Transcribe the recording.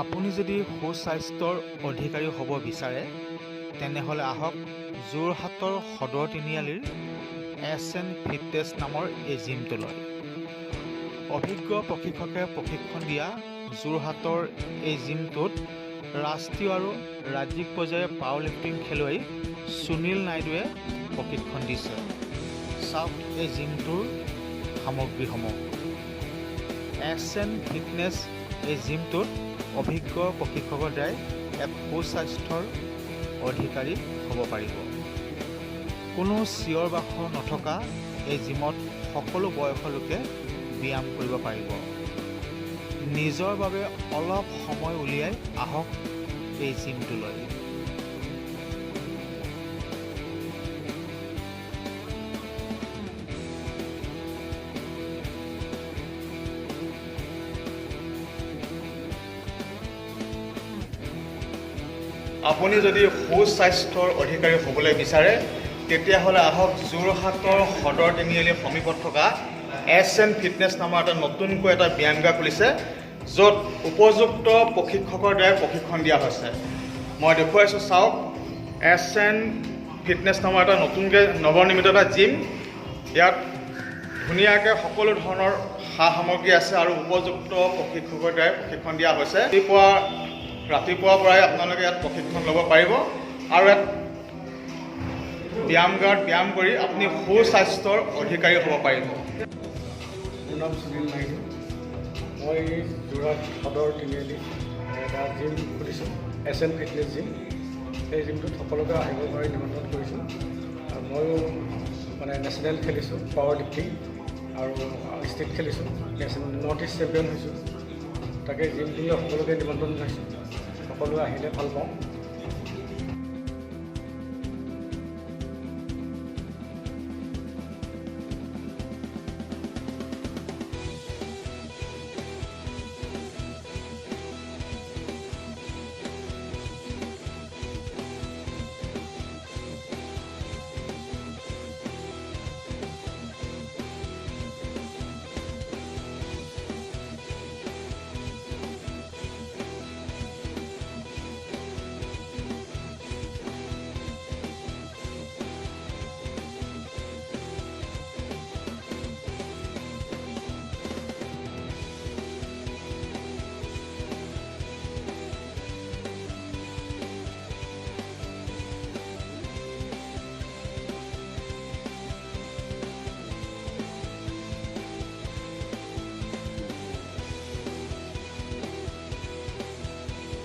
আপুনি যদি সুস্বাস্থ্যৰ অধিকাৰী হ'ব বিচাৰে তেনেহ'লে আহক যোৰহাটৰ সদৰ তিনিআলিৰ S.N ফিটনেছ নামৰ এই জিমটোলৈ। অভিজ্ঞ প্ৰশিক্ষকে প্ৰশিক্ষণ দিয়া যোৰহাটৰ এই জিমটোত ৰাষ্ট্ৰীয় আৰু ৰাজ্যিক পৰ্যায়ৰ পাৱাৰ লিফ্টিং খেলুৱৈ সুনীল নাইডুৱে প্ৰশিক্ষণ দিছে। চাওক এই জিমটোৰ সামগ্ৰীসমূহ। S.N ফিটনেছ এই জিমটোত অভিজ্ঞ প্ৰশিক্ষকৰ দ্বাৰাই এক সুস্বাস্থ্যৰ অধিকাৰী হ'ব পাৰিব। কোনো চিঞৰ বাখৰ নথকা এই জিমত সকলো বয়সৰ লোকে ব্যায়াম কৰিব পাৰিব। নিজৰ বাবে অলপ সময় উলিয়াই আহক এই জিমটোলৈ। আপুনি যদি সুস্বাস্থ্যৰ অধিকাৰী হ'বলৈ বিচাৰে তেতিয়াহ'লে আহক যোৰহাটৰ সদৰ তিনিআলিৰ সমীপত থকা S.N ফিটনেছ নামৰ এটা নতুনকৈ এটা ব্যায়ামগাৰ খুলিছে, য'ত উপযুক্ত প্ৰশিক্ষকৰ দ্বাৰা প্ৰশিক্ষণ দিয়া হৈছে। মই দেখুৱাইছোঁ, চাওক S.N ফিটনেছ নামৰ এটা নতুনকৈ নৱনিৰ্মিত এটা জিম। ইয়াত ধুনীয়াকৈ সকলো ধৰণৰ সা সামগ্ৰী আছে আৰু উপযুক্ত প্ৰশিক্ষকৰ দ্বাৰা প্ৰশিক্ষণ দিয়া হৈছে। ৰাতিপুৱাৰ পৰাই আপোনালোকে ইয়াত প্ৰশিক্ষণ ল'ব পাৰিব আৰু ইয়াত ব্যায়ামগাৰত ব্যায়াম কৰি আপুনি সুস্বাস্থ্যৰ অধিকাৰী হ'ব পাৰিব। মোৰ নাম সুনীল নাইডু। মই যোৰহাট সদৰ তিনিআলি এটা জিম খুলিছোঁ, S.N ফিটনেছ জিম। সেই জিমটোত সকলোকে আহিব পাৰি নিমন্ত্ৰণ কৰিছোঁ। আৰু ময়ো নেশ্যনেল খেলিছোঁ, পাৱাৰ লিফ্টিং আৰু ষ্টেট খেলিছোঁ, নৰ্থ ইষ্ট চেম্পিয়ন হৈছোঁ। তাকে জিমটোলৈ সকলোকে নিমন্ত্ৰণ জনাইছোঁ। সকলোৱে আহিলে ভাল পাওঁ।